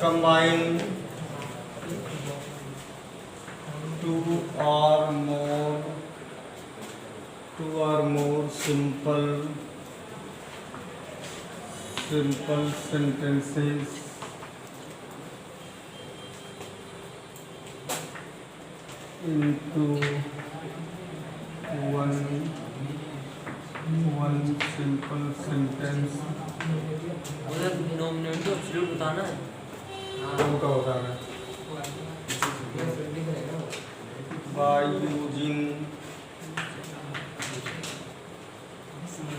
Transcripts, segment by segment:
combine two or more simple sentences into one simple sentence। उधर denominator तो absolute बताना है। कौन का होता है? By using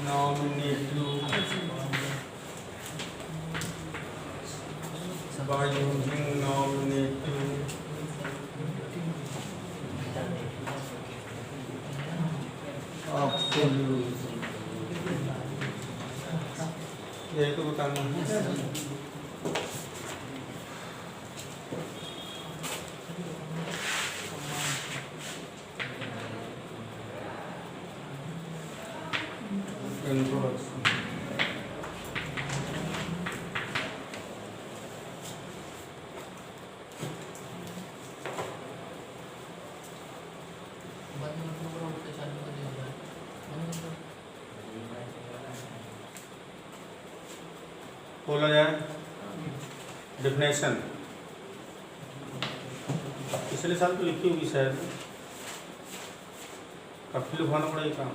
nominative absolute, यही तो बताना है। इंट्रोडक्शन। बोला जाए डेफिनेशन। पिछले साल तो लिखी होगी शायद, अब फिर लिखवाना पड़ेगा।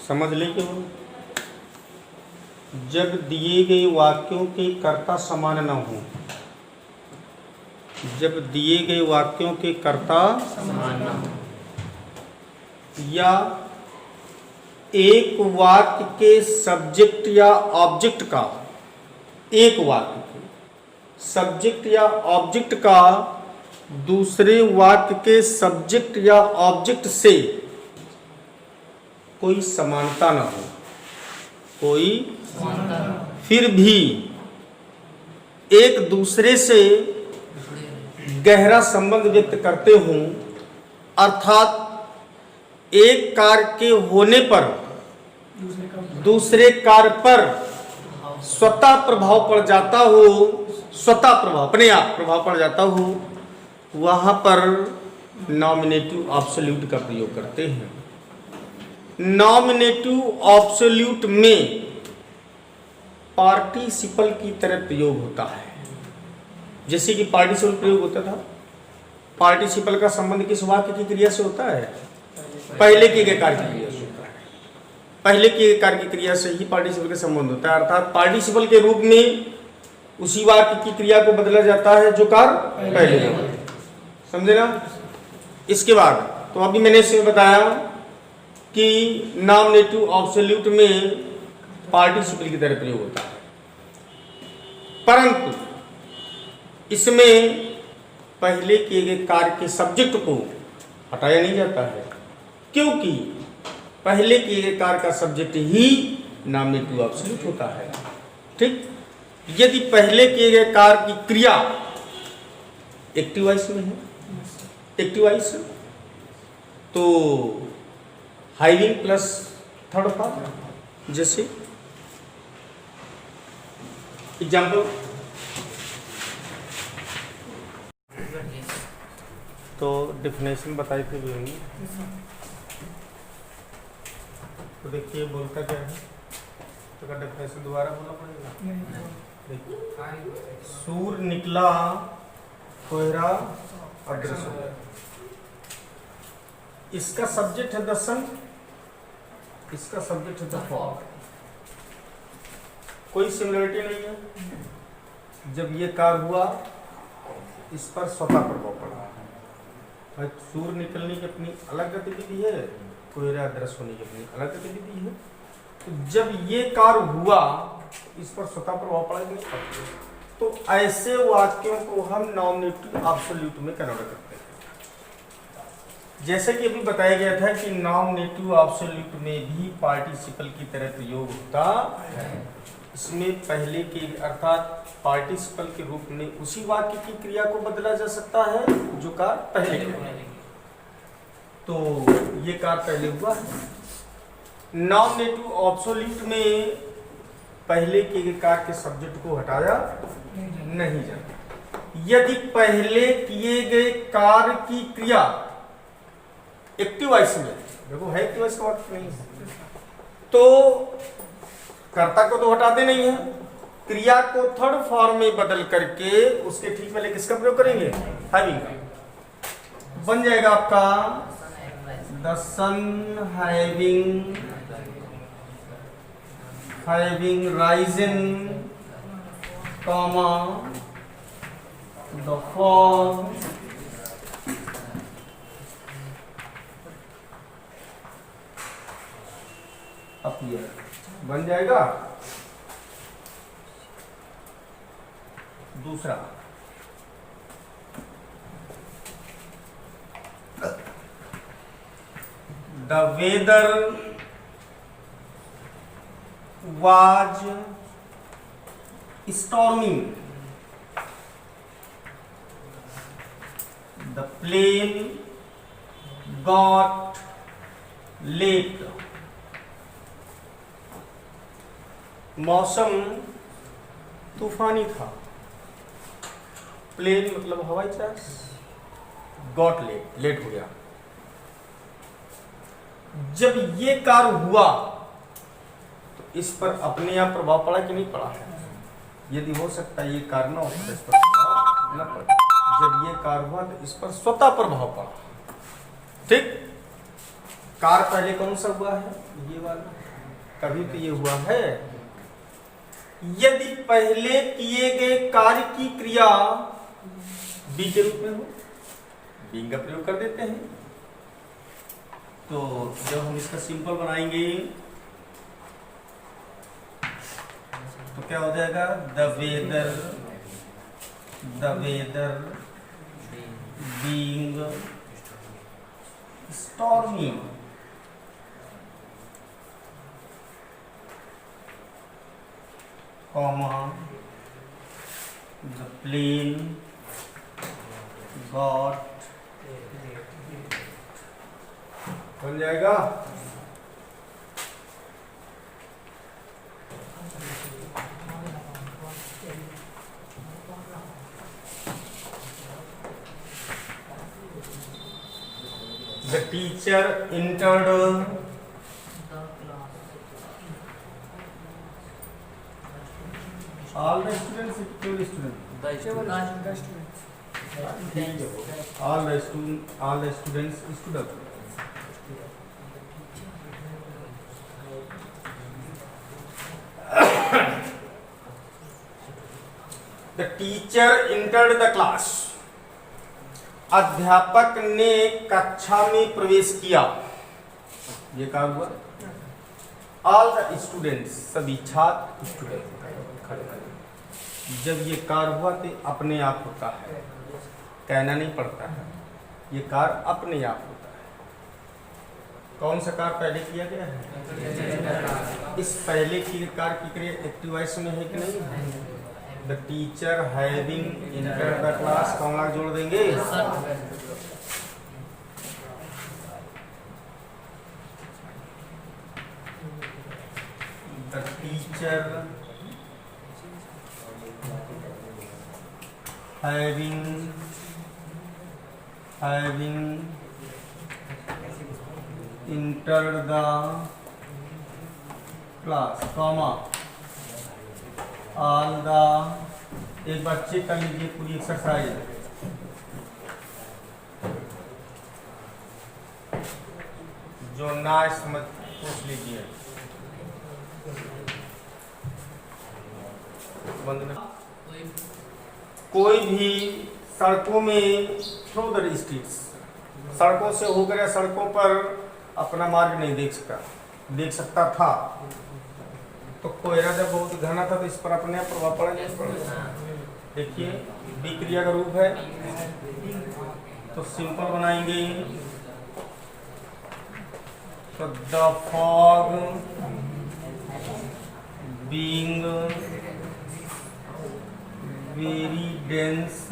समझ लें कि जब दिए गए वाक्यों के कर्ता समान न हो, जब दिए गए वाक्यों के कर्ता समान न हो, या एक वाक्य के सब्जेक्ट या ऑब्जेक्ट का, एक वाक्य के सब्जेक्ट या ऑब्जेक्ट का दूसरे वाक्य के सब्जेक्ट या ऑब्जेक्ट से कोई समानता न हो, कोई फिर भी एक दूसरे से गहरा संबंध व्यक्त करते हों, अर्थात एक कार्य के होने पर दूसरे कार्य पर स्वतः प्रभाव पड़ जाता हो, स्वतः प्रभाव, अपने आप प्रभाव पड़ जाता हो, वहाँ पर नॉमिनेटिव एब्सोल्यूट का प्रयोग करते हैं। नॉमिनेटिव एब्सोल्यूट में पार्टिसिपल की तरह प्रयोग होता है। जैसे कि पार्टिसिपल प्रयोग होता था, पार्टिसिपल का संबंध किस वाक्य की क्रिया से होता है? पहले किए गए कार्य की क्रिया से होता है। पहले किए गए कार्य की क्रिया से ही पार्टिसिपल का संबंध होता है, अर्थात पार्टिसिपल के रूप में उसी वाक्य की क्रिया को बदला जाता है जो कार्य पहले हुआ। समझे ना? इसके बाद तो अभी मैंने इसमें बताया कि नॉमिनेटिव एब्सोल्यूट में पार्टिसिपल की तरह प्रयोग होता है, परंतु इसमें पहले किए गए कार्य के सब्जेक्ट को हटाया नहीं जाता है, क्योंकि पहले किए गए कार्य का सब्जेक्ट ही नॉमिनेटिव एब्सोल्यूट होता है। ठीक? यदि पहले किए गए कार्य की क्रिया एक्टिव वॉइस में है, एक्टिव वॉइस, तो हाइविंग प्लस थर्ड पार्ट, जैसे एग्जाम्पल, तो डेफिनेशन बताई थी भी, तो देखिए बोलता क्या है, तो का डेफिनेशन दोबारा बोलना पड़ेगा। देखिए, सूर्य निकला, कोहरा अदृश्य हो गया। इसका सब्जेक्ट है द सन, इसका सब्जेक्ट है द फॉग। कोई सिमिलरिटी नहीं है। जब ये कार्य हुआ, इस पर स्वतः प्रभाव पड़ा। भाई सूर्य निकलने की अपनी अलग गतिविधि है, कोहरा अदृश्य होने की अपनी अलग गतिविधि है। तो जब ये कार्य हुआ, इस पर स्वतः प्रभाव पड़ा कि नहीं पड़ा, तो ऐसे वाक्यों को हम नॉमिनेटिव एब्सोल्यूट में कन्वर्ट करते हैं। जैसे कि अभी बताया गया था कि नॉमिनेटिव एब्सोल्यूट में भी पार्टिसिपल की तरह प्रयोग होता है। इसमें पहले के अर्थात पार्टिसिपल के रूप में उसी वाक्य की क्रिया को बदला जा सकता है जो कार्य पहले हुआ। तो ये कार्य पहले हुआ है। नॉमिनेटिव एब्सोल्यूट में पहले किए गए कार्य के सब्जेक्ट को हटाया नहीं जाता। यदि पहले किए गए कार्य की क्रिया एक्टिव वॉइस में, देखो है एक्टिव वॉइस का अर्थ नहीं है, तो कर्ता को तो हटाते नहीं है, क्रिया को थर्ड फॉर्म में बदल करके उसके ठीक पहले किसका प्रयोग करेंगे, हैविंग का। बन जाएगा आपका the sun having risen comma the fall appear. बन जाएगा। दूसरा the weather was storming, the plane got late. मौसम तूफानी था, प्लेन मतलब हवाई जहाज, गॉट लेट हो गया। जब ये कार्य हुआ तो इस पर अपने आप प्रभाव पड़ा कि नहीं पड़ा है? यदि हो सकता है ये कार्य ना हो तो इस पर प्रभाव न पड़ा। जब ये कार्य हुआ तो इस पर स्वतः प्रभाव पड़ा। ठीक, कार्य पहले कौन सा हुआ है? ये वाला, कभी तो ये हुआ है। यदि पहले किए गए कार्य की क्रिया बी के रूप में हो, बीइंग का प्रयोग कर देते हैं। तो जब हम इसका सिंपल बनाएंगे तो क्या हो जाएगा? The weather being stormy, comma the plane got. बन जाएगा। The teacher entered all the students, equal students, all the students stood up. The teacher entered the class. अध्यापक ने कक्षा में प्रवेश किया। ये क्या हुआ? All the students, सभी छात्र स्टूडेंट खड़े खड़े। जब ये कार्य हुआ तो अपने आप होता है, कहना नहीं पड़ता है, ये कार्य अपने आप होता है। कौन सा कार्य पहले किया गया है? इस पहले की कार्य की क्रिया एक्टिव वॉइस में है कि नहीं? The teacher having entered the class, कौन लगा जोड़ देंगे? The teacher having entered the class, comma all the, एक बार चेक कर लीजिए पूरी एक्सरसाइज। जो ना समझ पूछ लीजिए। कोई भी सड़कों में थ्रू द स्ट्रीट्स, सड़कों से होकर या सड़कों पर अपना मार्ग नहीं देख सकता था। तो कोयला जब बहुत घना था तो इस पर अपने आप प्रभाव पड़ा नहीं पड़ा? देखिए बी क्रिया का रूप है, तो सिंपल बनाएंगे तो the fog being very dense,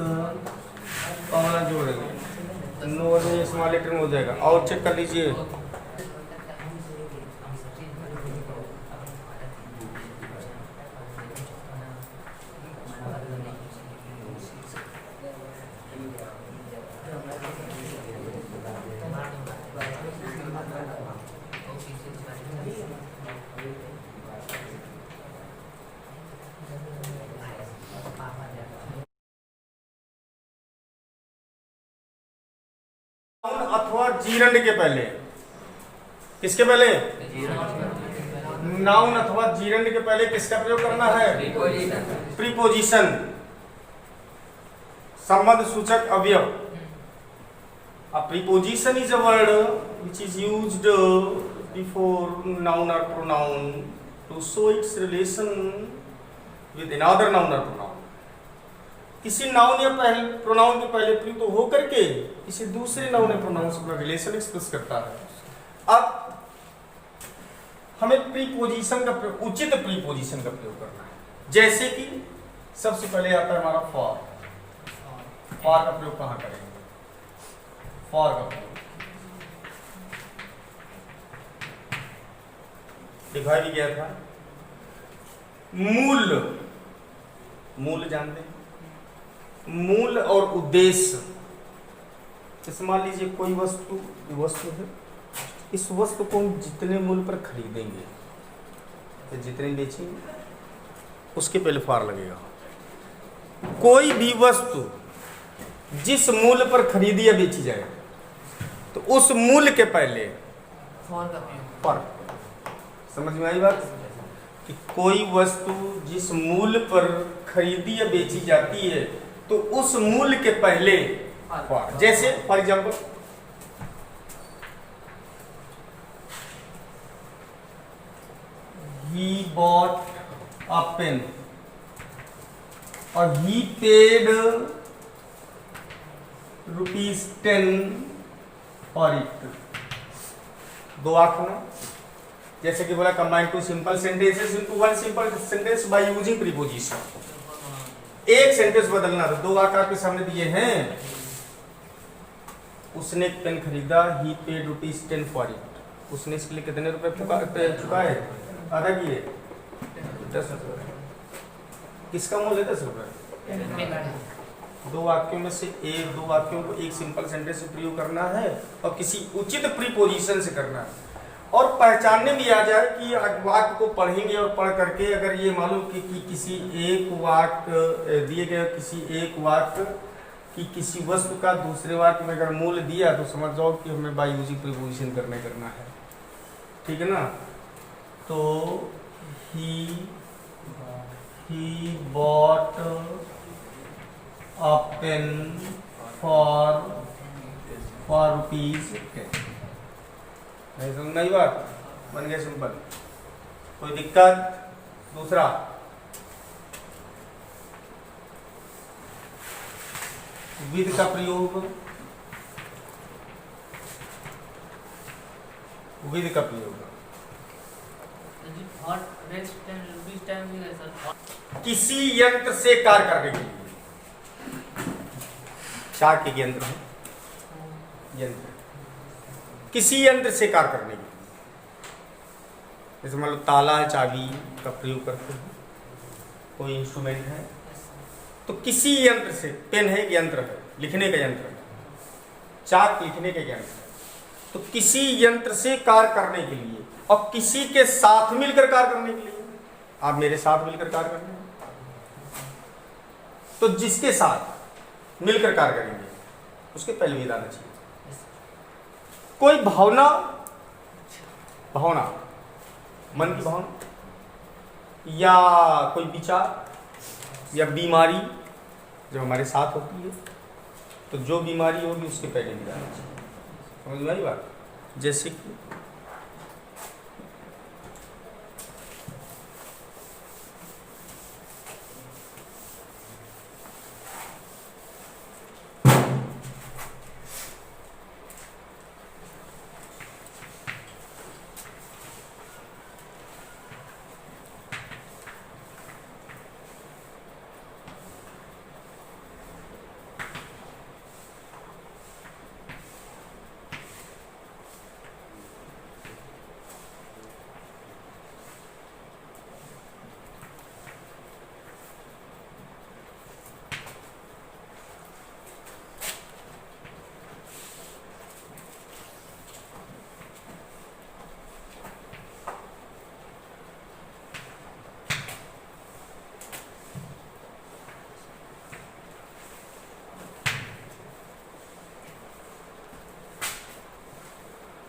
common जोड़ेंगे, नो स्मॉल लेटर में हो जाएगा। और चेक कर लीजिए, नाउन अथवा जीरंड के पहले, किसके पहले? नाउन अथवा जीरंड के पहले किसका प्रयोग करना है? प्रीपोजिशन, संबंध सूचक अवयव। A preposition is a word which is used before noun or pronoun to show its relation with another noun or pronoun. किसी नाउन या प्रोनाउन के पहले प्रयुक्त होकर के किसी दूसरे नाउन या प्रोनाउन से अपना रिलेशन एक्सप्रेस करता है। अब हमें प्रीपोजिशन का उचित प्रीपोजिशन का प्रयोग करना है। जैसे कि सबसे पहले आता है हमारा फॉर। फॉर का प्रयोग कहाँ करेंगे? फॉर का प्रयोग दिखाया भी गया था। मूल जानते हैं, मूल और उद्देश्य। जैसे मान लीजिए कोई वस्तु है, इस वस्तु को हम जितने मूल्य पर खरीदेंगे तो जितने बेचेंगे उसके पहले फॉर लगेगा। कोई भी वस्तु जिस मूल्य पर खरीदी या बेची जाए तो उस मूल्य के पहले फॉर। समझ में आई बात? कि कोई वस्तु जिस मूल्य पर खरीदी या बेची जाती है तो उस मूल्य के पहले फॉर। जैसे for example he bought a pen और he paid ₹10 for it। दो वाक्य ना, जैसे कि बोला combine two simple sentences into one simple sentence by using preposition. एक सेंटेंस बदलना तो दो वाक्य आपके सामने दिए हैं। उसने एक पेन खरीदा, he paid ₹10 for it। उसने इसके लिए कितने रुपए चुकाए? आधा किए 10 रुपए। किसका मूल्य 10 रुपए? दो वाक्यों में से दो वाक्यों को एक सिंपल सेंटेंस से प्रयोग करना है और किसी उचित प्रीपोजिशन से करना है। और पहचानने भी आ जाए कि वाक्य को पढ़ेंगे और पढ़ करके अगर ये मालूम कि किसी एक वाक्य दिए गए किसी एक वाक्य कि किसी वस्तु का दूसरे वाक्य में अगर मूल्य दिया तो समझ जाओ कि हमें बाय यूजिंग प्रीपोजिशन करना है। ठीक है ना? तो he bought a pen for ₹10। नहीं समझ में आई बात? बन गया सिंपल। कोई दिक्कत? दूसरा विद का प्रयोग। विद का प्रयोग किसी यंत्र से कार्य करने के लिए। चार के यंत्र है, यंत्र किसी यंत्र से कार्य करने के लिए। जैसे मान लो ताला है, चाबी का प्रयोग करते हैं, कोई इंस्ट्रूमेंट है तो किसी यंत्र से। पेन है एक यंत्र है, लिखने का यंत्र है। चाक लिखने का यंत्र है। तो किसी यंत्र से कार्य करने के लिए और किसी के साथ मिलकर कार्य करने के लिए। आप मेरे साथ मिलकर कार्य करते हैं तो जिसके साथ मिलकर कार्य करेंगे उसके पहले विद आना चाहिए। कोई भावना मन की भावना या कोई विचार या बीमारी जब हमारे साथ होती है तो जो बीमारी होगी उसके पहले विद आना चाहिए। समझ में आई बात? जैसे कि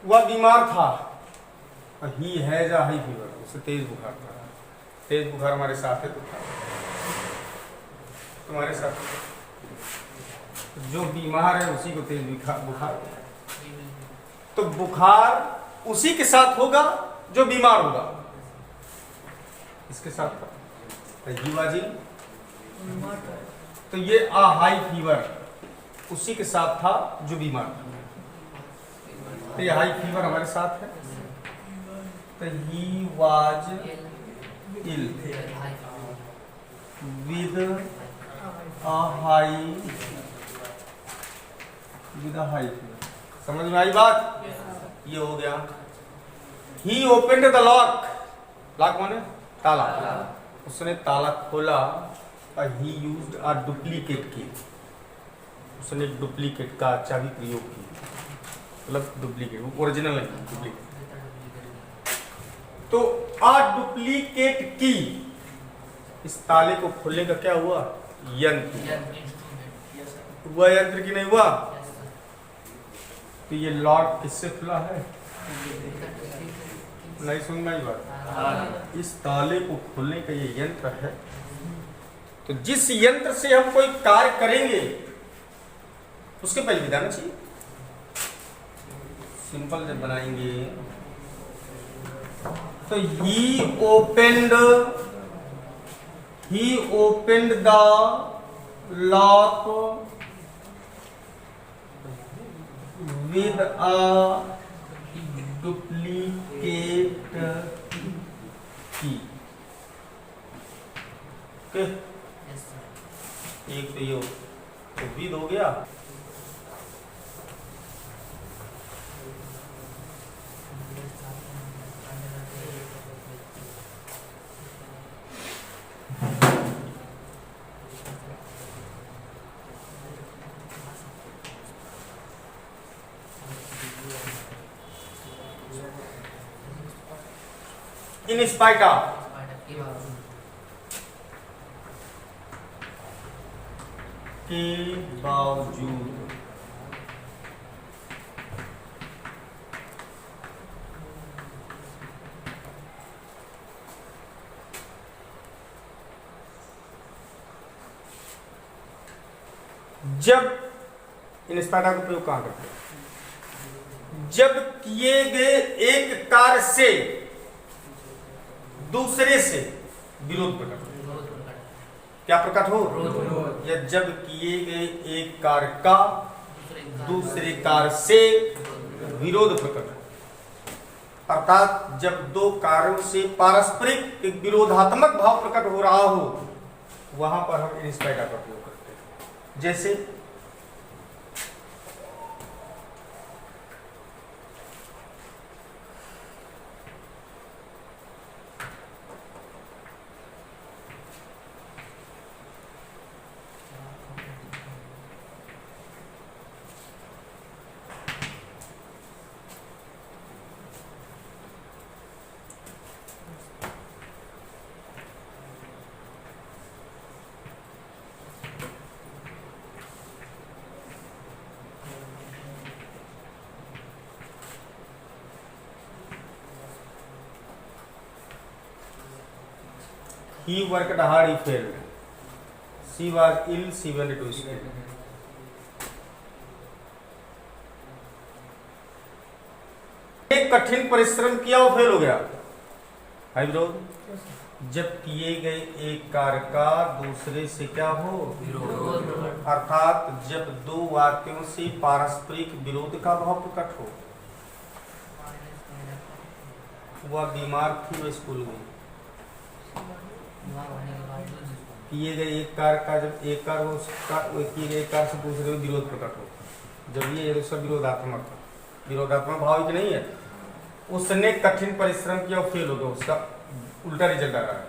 वह बीमार था, he has a high fever, उसे तेज बुखार था। तेज बुखार हमारे साथ है तो था, तुम्हारे साथ जो बीमार है उसी को तेज बुखार। तो बुखार उसी के साथ होगा जो बीमार होगा, इसके साथ था तो ये आ हाई फीवर उसी के साथ था जो बीमार था। तो ये हाई फीवर हमारे साथ है, तो he was ill with a high fever. समझ में आई बात? ये हो गया। He opened the lock, lock माने ताला, उसने ताला खोला। ही यूज्ड अ डुप्लीकेट की, उसने एक डुप्लीकेट का चाबी प्रयोग की, मतलब डुप्लीकेट, ओरिजिनल नहीं, डुप्लीकेट। तो अ डुप्लीकेट की, इस ताले को खोलने का क्या हुआ? यंत्र हुआ, यंत्र की नहीं हुआ। तो ये लॉक किससे खुला है? नहीं सुन में आई बात। इस ताले को खोलने का ये यंत्र है। तो जिस यंत्र से हम कोई कार्य करेंगे उसके पहले बताना चाहिए। सिंपल जब बनाएंगे तो ही opened the lock with a duplicate key। Okay, एक तो ये तो विद हो गया। इन स्पाइट ऑफ, के बावजूद, जब इन स्पाइट का प्रयोग कहां करते हैं? जब किए गए एक कार्य से दूसरे से विरोध प्रकट हो। क्या प्रकट हो? या जब किए गए एक कार्य का दूसरे कार्य से विरोध प्रकट हो, अर्थात जब दो कार्यों से पारस्परिक एक विरोधात्मक भाव प्रकट हो रहा हो, वहां पर हम इन स्पाइट का प्रयोग करते हैं। जैसे he worked hard, he failed. She was ill, she went to school. एक कठिन परिश्रम किया वो फेल हो गया। हाई विरोध, जब किए गए एक कार्य का दूसरे से क्या हो? विरोध। अर्थात जब दो वाक्यों से पारस्परिक विरोध का भाव प्रकट हो। वह बीमार थी, वह स्कूल गई। किए गए एक कार्य का जब एक कार्य उसका किए गए एक कार्य से दूसरे में विरोध प्रकट हो, जब ये उसका विरोधात्मक भाव ही नहीं है। उसने कठिन परिश्रम किया और फेल हो गया, उसका उल्टा रिजल्ट आ रहा है।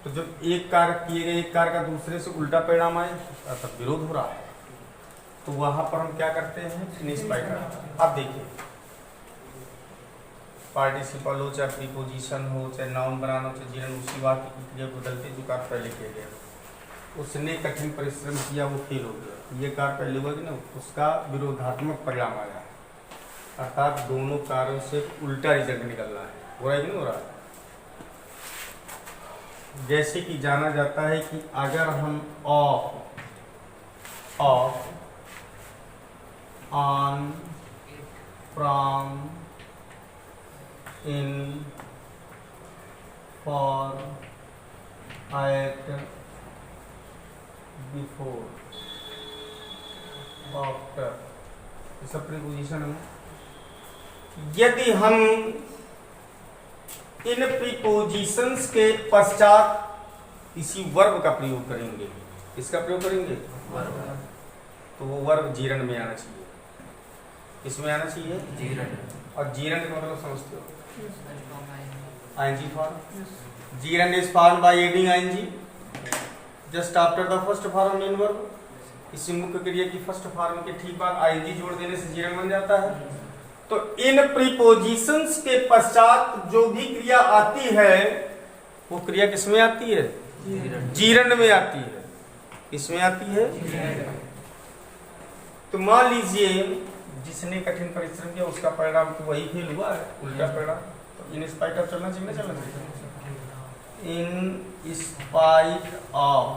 तो जब एक कार्य किए गए एक कार्य का दूसरे से उल्टा परिणाम आए, अर्थात विरोध हो रहा है, तो वहां पर हम क्या करते हैं? निष्पाइट। अब देखिए, पार्टिसिपल हो, चाहे प्रीपोजिशन हो, चाहे नाउन बनाना हो, चाहे जिन्हें उसी वाक्य की क्रिया बदलते जो कार्य पहले किया गया। उसने कठिन परिश्रम किया, वो फेल हो गया। ये कार्य पहले हुआ कि ना, उसका विरोधात्मक परिणाम आया। अर्थात दोनों कार्यों से उल्टा रिजल्ट निकल रहा है। हो रहा है कि नहीं हो रहा है? जैसे कि जाना जाता है कि अगर हम of on from in for at before after, ये सब प्रीपोजिशन है। यदि हम इन प्रीपोजिशंस के पश्चात इसी वर्ब का प्रयोग करेंगे, इसका प्रयोग करेंगे तो वो वर्ब जीरण में आना चाहिए। इसमें आना चाहिए जीरण। और जीरण का मतलब समझते हो? ING form. Gerund is formed by adding ING just after the first form main verb. इसी मुख्य क्रिया की फर्स्ट फॉर्म के ठीक बाद आईएनजी जोड़ देने से जीरण बन जाता है। तो इन प्रीपोजिशंस के पश्चात जो भी क्रिया आती है वो क्रिया किसमें आती है? जीरण में आती है। किसमें आती है? तो मान लीजिए जिसने कठिन परिश्रम किया उसका परिणाम तो वही फेल हुआ है, उल्टा परिणाम। तो इन स्पाइट ऑफ चलना चाहिए, चलना चाहिए। इन स्पाइट ऑफ,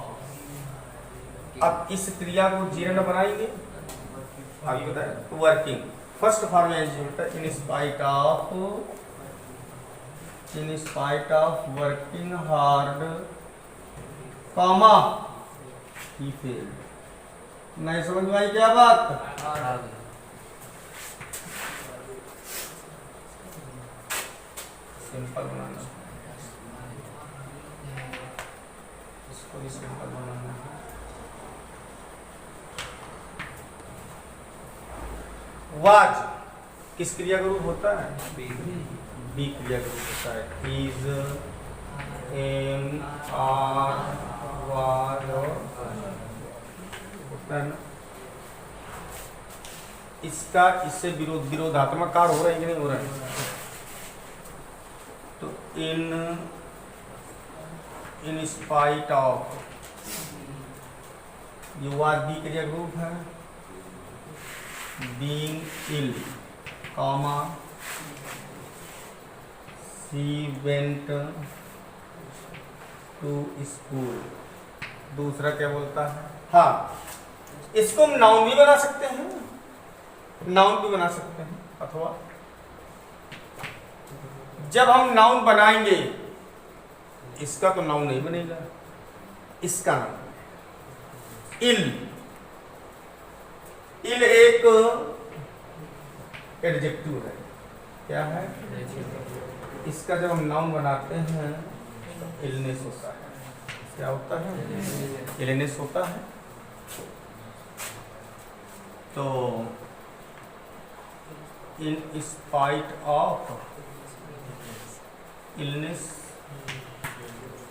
अब इस क्रिया को जीर्ण बनाएंगे, आगे बताए वर्किंग। फर्स्ट फॉर्म होता है in spite of working hard comma he fail. नहीं समझ में आई क्या बात? सिंपल बनाना, इसको भी सिंपल बनाना। वाज किस क्रिया का रूप होता है? बी क्रिया का रूप होता है। इज, एम, आर, वाज होता है ना। इसका इससे विरोधात्मक कार्य हो रहा है कि नहीं हो रहा है? तो इन स्पाइट ऑफ, ये वाज बी क्रिया का रूप है। being ill, comma, she went to school। दूसरा क्या बोलता है? हाँ, इसको हम नाउन भी बना सकते हैं, नाउन भी बना सकते हैं। अथवा जब हम नाउन बनाएंगे, इसका तो नाउन नहीं बनेगा, इसका नाउन इल। इल एक एडजेक्टिव है। क्या है? इसका जब हम नाउन बनाते हैं तो इलनेस होता है। क्या होता है? इलनेस होता है। तो इन स्पाइट ऑफ इलनेस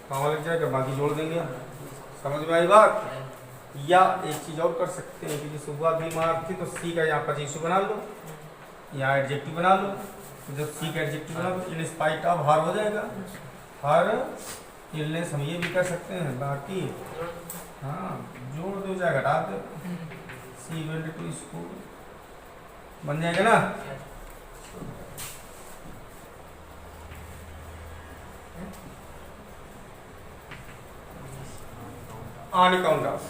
कहाँ लग जाएगा, बाकी जोड़ देंगे। समझ में आई बात? या एक चीज और कर सकते हैं कि जैसे हुआ बीमार थी तो सी का यहाँ पर इशू बना लो, यहाँ एडजेक्टिव बना लो। तो जब सी का एडजेक्टिव बना लो, इन स्पाइट ऑफ हर हो जाएगा। हर इलनेस हम ये भी कर सकते हैं। बाकी हाँ, जोड़ दो चाहे घटा दो, सी वेंट टू स्कूल बन जाएगा ना। ऑन अकाउंट ऑफ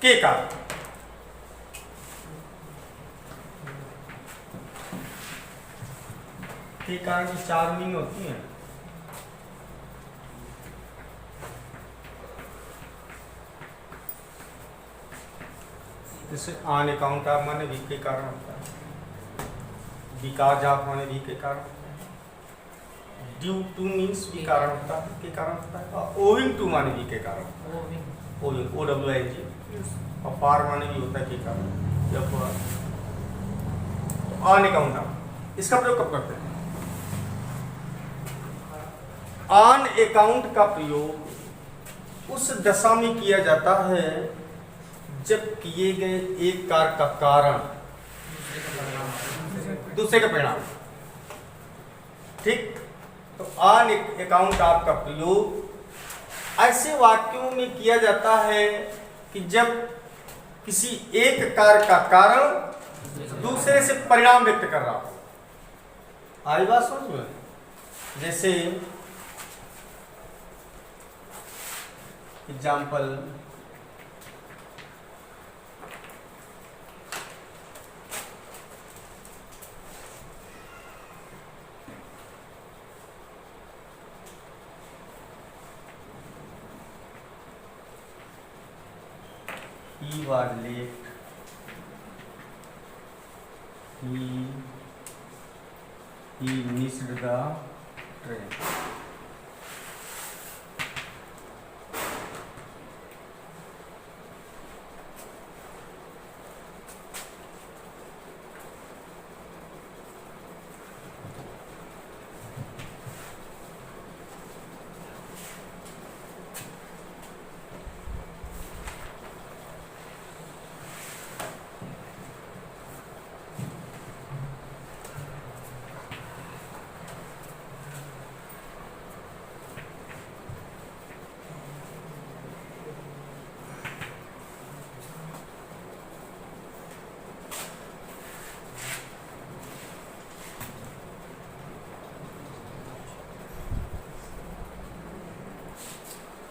के कारण, के कारण की चार मीनिंग होती हैं। जैसे ऑन अकाउंट ऑफ माने भी के कारण होता है, बिकॉज ऑफ माने भी के कारण होता है, ड्यू टू मीन्स भी कारण होता है, के कारण होता है, और ओविंग टू माने भी के कारण, ओविंग OWING, और फार माने भी होता है के कारण। जब ऑन अकाउंट ऑफ, इसका प्रयोग कब करते हैं? ऑन अकाउंट का प्रयोग उस दशा में किया जाता है जब किए गए एक कार्य का कारण दूसरे का परिणाम। ठीक, तो ऑन अकाउंट ऑफ का प्रयोग ऐसे वाक्यों में किया जाता है कि जब किसी एक कार्य का कारण दूसरे से परिणाम व्यक्त कर रहा हो। आई बात समझ में? जैसे example, he was late, he missed the train.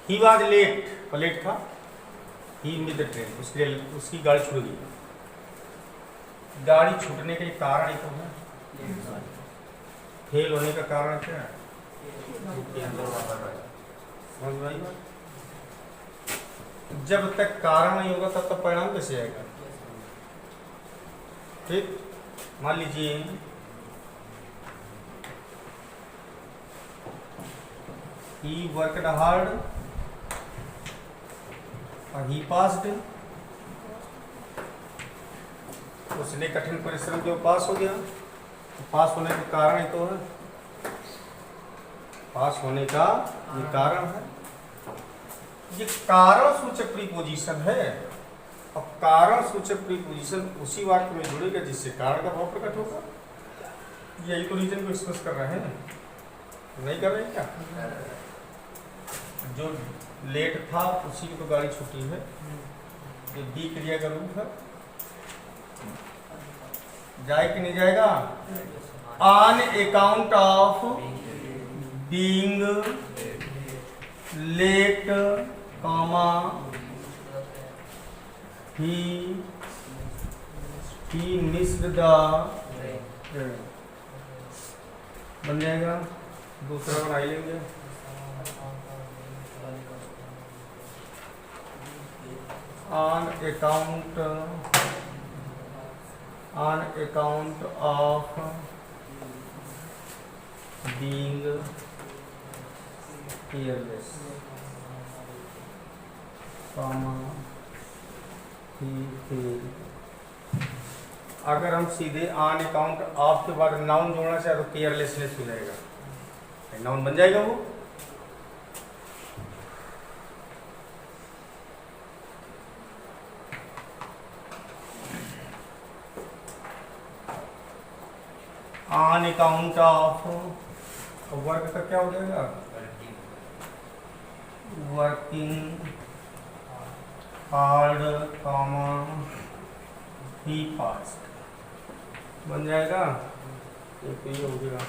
He was late, late था, ही मिस द ट्रेन, उसकी गाड़ी छूट गई। गाड़ी छूटने के कारण ही तो है, फेल होने का कारण क्या है? समझ में आई बात? जब तक कारण नहीं होगा तब तक परिणाम कैसे आएगा? ठीक, मान लीजिए he worked hard और he passed, उसने कठिन परिश्रम किया, पास हो गया। पास होने का कारण ही तो है, पास होने का ये कारण है। ये कारण सूचक प्रीपोजिशन है, और कारण सूचक प्रीपोजिशन उसी वाक्य में जुड़ेगा जिससे कारण का भाव प्रकट होगा। यही तो रीजन को एक्सप्रेस कर रहे हैं, नहीं कर रहे हैं क्या? जो लेट था उसी की तो गाड़ी छूटी है, ये बी क्रिया का रूप है। जाए कि नहीं जाएगा? On account of being late comma he missed the train, बन जाएगा। दूसरा बना लेंगे, on account of being careless, he failed। अगर हम सीधे ऑन अकाउंट ऑफ के बाद नाउन जोड़ना चाहे तो केयरलेसनेस हो जाएगा, नाउन बन जाएगा वो। ऑन अकाउंट ऑफ वर्क का क्या हो जाएगा? वर्किंग हार्ड कॉमा ही पास्ट, बन जाएगा। तो ये हो गया।